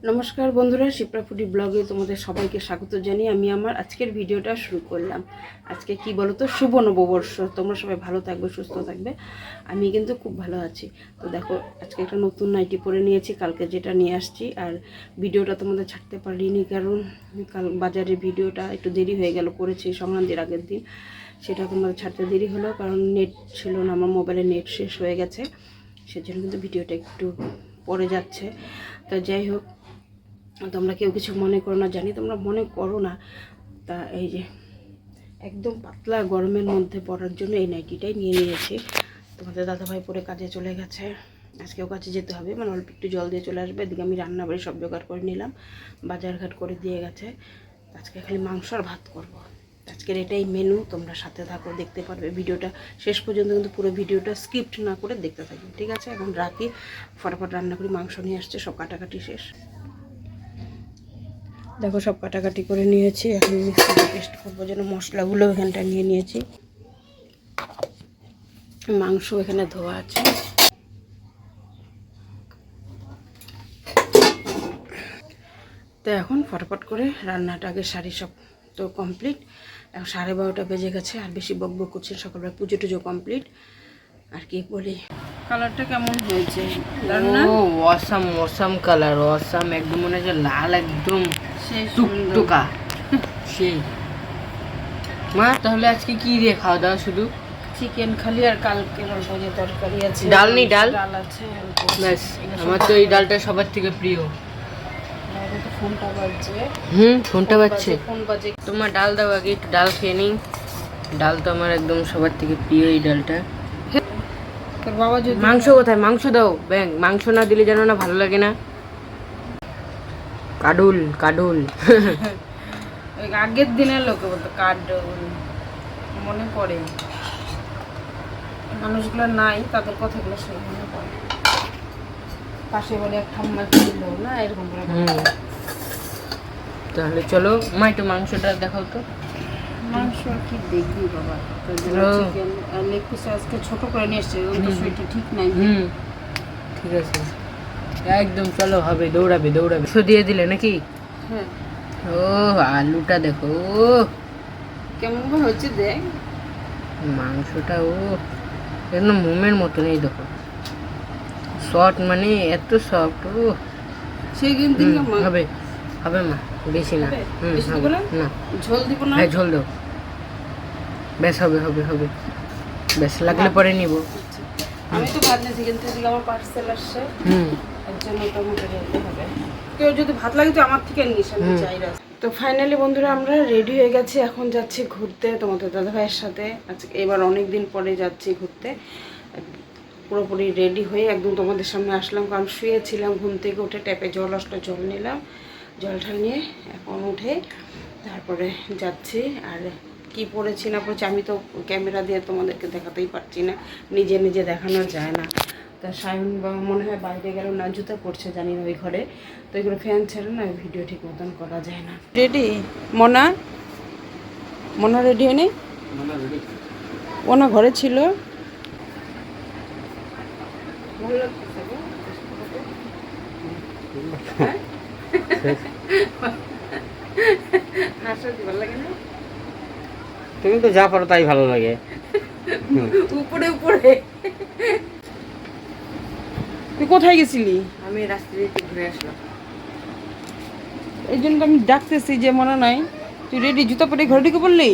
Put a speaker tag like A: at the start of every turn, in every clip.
A: নমস্কার বন্ধুরা, শিপ্রা ফুডি ব্লগে তোমাদের সবাইকে স্বাগত জানিয়ে আমি আমার আজকের ভিডিওটা শুরু করলাম। আজকে কি বলো তো, শুভ নববর্ষ। তোমরা সবাই ভালো থাকবে, সুস্থ থাকবে। আমি কিন্তু খুব ভালো আছি। তো দেখো, আজকে একটা নতুন নাইটি পরে নিয়েছি, কালকে যেটা নিয়ে আসছি। আর ভিডিওটা তোমাদের ছাড়তে পারিনি, কারণ কাল বাজারের ভিডিওটা একটু দেরি হয়ে গেল, করেছি সংক্রান্তির আগের দিন। সেটা তোমাদের ছাড়তে দেরি হলো, কারণ নেট ছিল না, আমার মোবাইলে নেট শেষ হয়ে গেছে। সেজন্য কিন্তু ভিডিওটা একটু পড়ে যাচ্ছে। তা যাই হোক, তোমরা কেউ কিছু মনে করো না, জানি তোমরা মনে করো না। তা এই যে একদম পাতলা গরমের মধ্যে পরার জন্য এই নাইটিটাই নিয়ে নিয়েছি। তোমাদের দাদাভাই পরে কাজে চলে গেছে, আজকেও কাজে যেতে হবে, মানে অল্প একটু জল দিয়ে চলে আসবে। এদিকে আমি রান্নাবাড়ি সব জোগাড় করে নিলাম, বাজারঘাট করে দিয়ে গেছে। আজকে খালি মাংস আর ভাত করব। আজকের এটাই মেনু, তোমরা সাথে থাকো, দেখতে পারবে ভিডিওটা শেষ পর্যন্ত, কিন্তু পুরো ভিডিওটা স্কিপ্ট না করে দেখতে থাকবে, ঠিক আছে? এখন রাখি, ফটাফট রান্না করি। মাংস নিয়ে আসছে, সব কাটাকাটি শেষ। দেখো, সব কাটাকাটি করে নিয়েছি, এখন মিক্সিতে পেস্ট করবো। যেন মশলাগুলো এখানটা নিয়ে নিয়েছি, মাংস এখানে ধোয়া আছে। তো এখন ফটাফট করে রান্নাটা আগে সারি, সব তো কমপ্লিট। এখন 12:30 বেজে গেছে, আর বেশি বকবক করছি। সকালবেলা পুজো টুজো কমপ্লিট। আর কি বলি, কালারটা কেমন হয়েছে?
B: ও অসাম অসাম কালার, অসাম একদম মনে হচ্ছে লাল, একদম টুকটুকা সেই। মা তাহলে আজকে কি দিয়ে খাওয়া দাওয়া? শুধু
A: চিকেন খালি, আর কালকের অল্প যে তরকারি আছে,
B: ডাল নেই? ডাল
A: আছে
B: ব্যাস। আমার তো এই ডালটা সবার থেকে প্রিয়।
A: ফোনটা বাজছে।
B: ফোনটা বাজছে।
A: ফোন বাজে।
B: তোমার ডাল দাও আগে, একটু ডাল খেয়ে নিই। ডাল তো আমার একদম সবার থেকে প্রিয়, এই ডালটা।
A: তোর বাবা যদি
B: মাংস কোথায়? মাংস দাও ব্যাং। মাংস না দিলে জানো না ভালো লাগে না। কাডুল কাডুল।
A: ওই আগের দিনের লোকে বলতো কাডুল, মনে পড়ে। মানুষগুলো নাই, তাদের কথাগুলো সেই মনে পড়ে। পাশে বলে এক ঠাম্মা ছিল না, এরকম করে।
B: তাহলে চলো মা, একটু মাংসটা দেখাও তো।
A: মাংস কি দেখবি বাবা, তোর জন্য চিকেন লেগ পিস আজকে ছোট করে নিয়ে এসছে, ওই তো শরীরটা ঠিক নাই।
B: ঠিক আছে, একদম চলো, হবে। দৌড়াবে দৌড়াবে। দিয়ে দিলে নাকি?
A: হ্যাঁ।
B: ও আলুটা দেখো,
A: কেমন করে হচ্ছে দেখ।
B: মাংসটা ও একদম মোমের মতো নেই, দেখো সফট, মানে এত সফট। ও
A: সেই কিন্তু
B: হবে হবে মা, বেশি না।
A: না, ঝোল দিব না।
B: হ্যাঁ ঝোল দাও, বেশ হবে হবে হবে, বেশ লাগলে পরে নিব।
A: আমি তো ভাত নিয়েছি, কিন্তু এদিকে আমার পার্সেল আসছে, এর জন্য টমেটো দিতে হবে। কেউ যদি ভাত লাগে তো আমার থেকে নিস, আমি চাই না। তো ফাইনালি বন্ধুরা, আমরা রেডি হয়ে গেছি, এখন যাচ্ছি ঘুরতে তোমাদের দাদা ভাইয়ের সাথে। আজকে এবার অনেক দিন পরে যাচ্ছি ঘুরতে, পুরোপুরি রেডি হয়ে একদম তোমাদের সামনে আসলাম। কারণ শুয়েছিলাম, ঘুম থেকে উঠে ট্যাপে জল আসলো, জল নিলাম, জলটা নিয়ে এখন উঠে তারপরে যাচ্ছি। আর কি পড়েছি না পড়েছি আমি তো ক্যামেরা দিয়ে তোমাদেরকে দেখাতেই পারছি না, নিজে নিজে দেখানো যায় না। তা সায়ন বাবা মনে হয় বাইরে গেল, না জুতা পড়ছে জানি না ওই ঘরে। তো এগুলো ফ্যান ছেড়ে না, ভিডিও ঠিক মতন করা যায় না। রেডি মনা? মনা রেডি হয়নি? ও না ঘরে ছিল। ভালো লাগতেছে গো। হ্যাঁ? হাসি ভালো লাগে না?
B: তুমি তো যা পারো তাই ভালো লাগে।
A: উপরে উপরে। তুই কোথায় গেছিলি?
B: আমি রাস্তা দিয়ে একটু ঘুরে আসলাম।
A: এই জন্য তো আমি ডাকতেছি যে মনে নাই। তুই রেডি, জুতা পরে ঘরে ঢুকে পড়লি?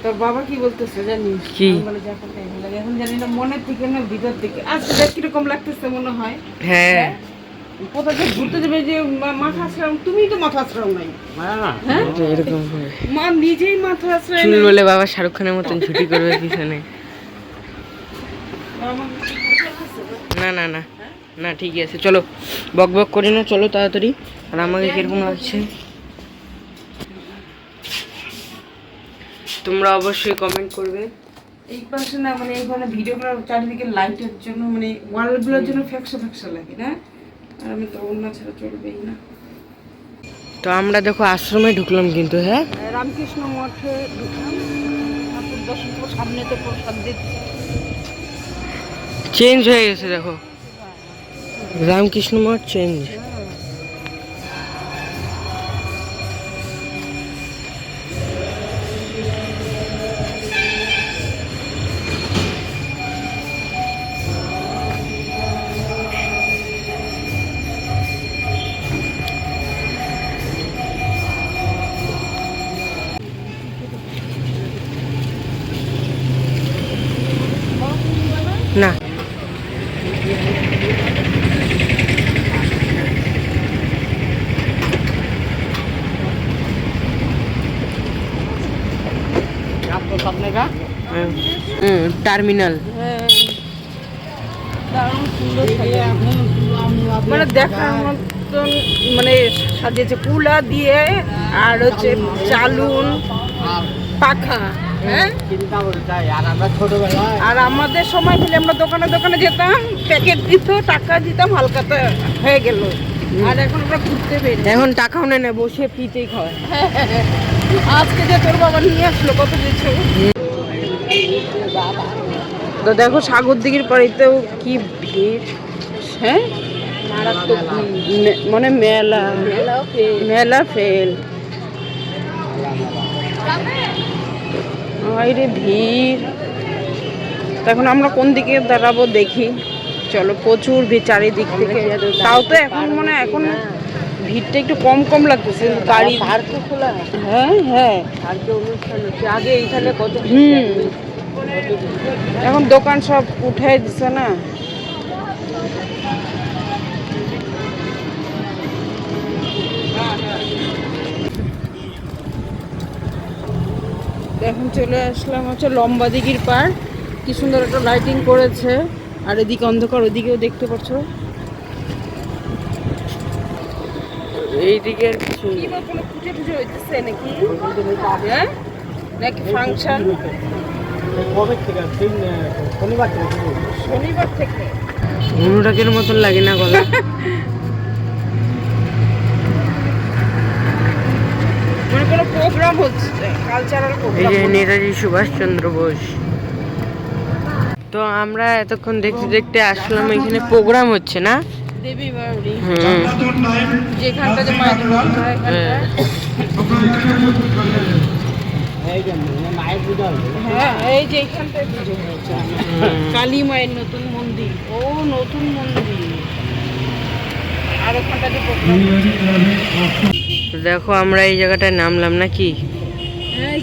A: তোর বাবা কি বলতেছে জানিস?
B: কি
A: বলে যা করতে ভালো লাগে। এখন জানি না মনের থেকে না ভিতর থেকে। আজকে দেখ কিরকম লাগতেছে মনে হয়।
B: হ্যাঁ,
A: কোথাও যে ঘুরতে যাবে, যে মাথা আশ্রম, তুমিই তো মাথা আশ্রম নাই। হ্যাঁ,
B: এরকম
A: মা নিজেই মাথা আশ্রয়
B: চুল
A: নাই।
B: বলে বাবা শাহরুখ খানের মতন ছুটি করবে পিছনে। না না না না, ঠিকই আছে, চলো বক বক করি না, চলো তাড়াতাড়ি। আর আমাকে কিরকম লাগছে তোমরা অবশ্যই কমেন্ট করবে।
A: এই পাশে না, মানে এইখানে ভিডিওগুলোর চারিদিকে লাইটের জন্য, মানে ওয়ালগুলোর জন্য ফ্যাকসা ফ্যাকসা লাগে না। আর আমি তো অন্য ছাড়া চলবেই না।
B: তো আমরা দেখো আশ্রমে ঢুকলাম কিন্তু। হ্যাঁ,
A: রামকৃষ্ণ মঠে ঢুকলাম, ঠাকুর দর্শন করে সামনে তো প্রসাদ দিচ্ছে।
B: চেঞ্জ হয়ে গেছে দেখো, রামকৃষ্ণ মঠ চেঞ্জ। না টার্মিনাল
A: মানে দেখার মতন মানে সাজিয়েছে কুলা দিয়ে আর হচ্ছে চালুন পাখা। হ্যাঁ, আর আমাদের সময় হলে আমরা দোকানে দোকানে যেতাম, প্যাকেট দিত, টাকা দিতাম, হালকাতে হয়ে গেল। আর এখন আমরা ঘুরতে বেরি,
B: এখন টাকাও নেয় না, বসে ফ্রিতেই খাওয়ায়।
A: আজকে যে তোর বাবা নিয়ে আসলো কত কিছু। তো দেখো সাগর দিঘির বাড়িতেও কি ভিড়। হ্যাঁ, মারাত্মক মানে মেলা মেলা ফেল বাইরে ভিড়। এখন আমরা কোন দিকে দাঁড়াবো দেখি, চলো। প্রচুর ভিড় চারিদিক থেকে, তাও তো এখন মনে হয় এখন ভিড়টা একটু কম কম লাগতেছে। গাড়ি খোলা, হ্যাঁ হ্যাঁ,
B: অনুষ্ঠান হচ্ছে আগে এইখানে কত।
A: এখন দোকান সব উঠাই দিছে না। এখন চলে আসলাম হচ্ছে লম্বা দিঘির পার। কি সুন্দর একটা লাইটিং করেছে, আর এদিকে অন্ধকার, ওদিকেও দেখতে পাচ্ছ।
B: এইদিকে আর কিছু
A: কোনো পুজো টুজো হইতেছে নাকি? হ্যাঁ, নাকি ফাংশন? শনিবার থেকে
B: অনুরাগের মতন লাগে না গলা?
A: মানে কোনো প্রোগ্রাম হচ্ছে, কালচারাল
B: এই
A: প্রোগ্রাম।
B: যে নেতাজি সুভাষচন্দ্র বোস। তো আমরা এতক্ষণ দেখতে দেখতে আসলাম, এখানে প্রোগ্রাম হচ্ছে না?
A: দেবী বাড়ি,
B: হুম।
A: যেখানটা যে মায়ের রথ হয়,
B: হ্যাঁ।
A: হ্যাঁ, এই যে এখানটায় পুজো হয়েছে কালী মায়ের নতুন মন্দির। ও নতুন মন্দির, আর ওখানটা যে প্রোগ্রাম।
B: দেখো আমরা এই জায়গাটায় নামলাম নাকি?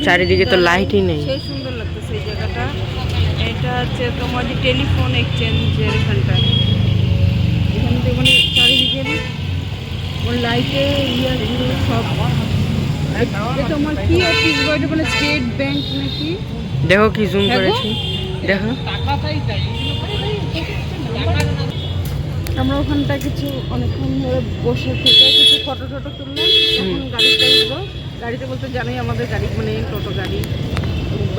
B: চারিদিকে তো লাইটই নেই।
A: সেই সুন্দর লাগতেছে এই জায়গাটা। এটা হচ্ছে তোমার যে টেলিফোন এক্সচেঞ্জের এখানটা। এখান থেকে মানে চারিদিকে লাইটে ইয়ে সব। তোমার কি অফিস গো? এটা মানে স্টেট ব্যাংক নাকি?
B: দেখো কি জুম করেছি, দেখো।
A: আমরা ওখানটা কিছু অনেকক্ষণ ধরে বসে থেকে কিছু ফটো টটো তুললাম। এখন গাড়িতে উঠবো। গাড়িতে বলতে জানোই আমাদের গাড়ি মানে টোটো গাড়ি।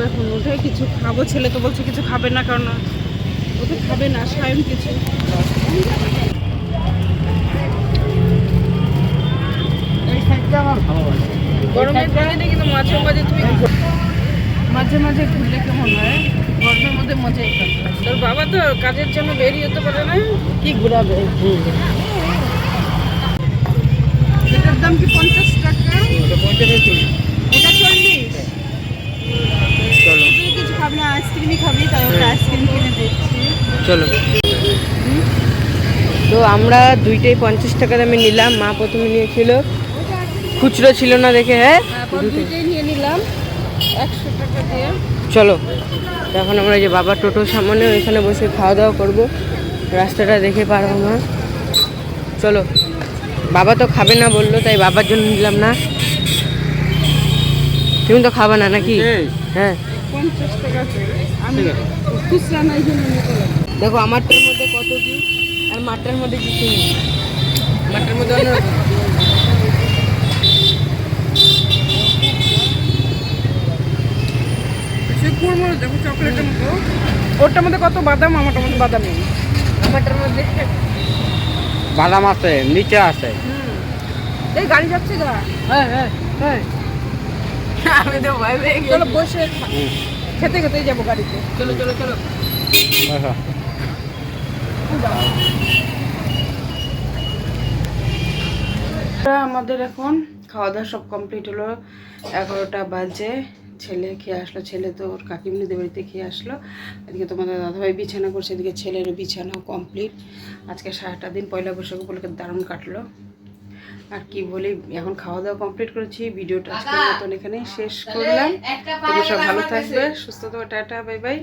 A: এখন উঠে কিছু খাবো। ছেলে তো বলছে কিছু খাবে না, কারণ ও তো খাবে না সায়ন কিছু। গরমের দিনে কিন্তু মাঝে মাঝে তুমি মাঝে মাঝে ঘুরলে কেমন হয়? গরমের মধ্যে মজাই পাবে। তোর বাবা তো কাজের জন্য বেরিয়ে হতে পারে না, কি ঘুরাবে? এটার দাম কি 50 টাকা? এটা 40।
B: চলো
A: তুই কিছু খাবি না, আইসক্রিমই খাবি, তাই ওকে আইসক্রিম কিনে দিচ্ছি।
B: চলো। তো আমরা দুইটাই 50 টাকা দামে নিলাম। মা প্রথমে নিয়েছিল, খুচরো ছিল না দেখে। হ্যাঁ,
A: দুইটাই নিয়ে নিলাম 100 টাকা দিয়ে।
B: চলো এখন আমরা যে বাবার টোটোর সামনে ওইখানে বসে খাওয়া দাওয়া করবো। রাস্তাটা দেখে পারবো না। চলো, বাবা তো খাবে না বললো, তাই বাবার জন্য নিলাম না। তুমি তো খাবে না নাকি? হ্যাঁ,
A: 50 টাকা আমি খুচরা নাই জন্য নিতে লাগবে।
B: দেখো আমারটার মধ্যে কত কি আর মাঠটার মধ্যে কিছু নেই। মাঠটার মধ্যে অন্যরকম।
A: দেখো চকলেটের মতো, ওরটার মধ্যে কত বাদাম, আমারটার মধ্যে বাদাম নেই।
B: আমারটার মধ্যে
C: বাদাম আছে, নিচে আছে।
A: এই গাড়ি যাচ্ছে গা।
B: হ্যাঁ হ্যাঁ হ্যাঁ, আমি তো ভয় পেয়ে গেছি।
A: চলো বসে খেতে খেতেই যাবো গাড়িতে।
B: চলো চলো চলো।
A: আমাদের এখন খাওয়া দাওয়া সব কমপ্লিট হলো, 11টা বাজে। ছেলে খেয়ে আসলো, ছেলে তো ওর কাকিমনিদের বাড়িতে খেয়ে আসলো। এদিকে তোমাদের দাদাভাই বিছানা করছে, এদিকে ছেলেরও বিছানাও কমপ্লিট। আজকে 7টা দিন পয়লা বৈশাখ উপলক্ষে দারুণ কাটলো। আর কি বলি, এখন খাওয়া দাওয়া কমপ্লিট করেছি, ভিডিওটা আজকের মতন এখানেই শেষ করলাম। তোমরা সব ভালো থাকবে, সুস্থ থাকবে, টাটা বাই বাই।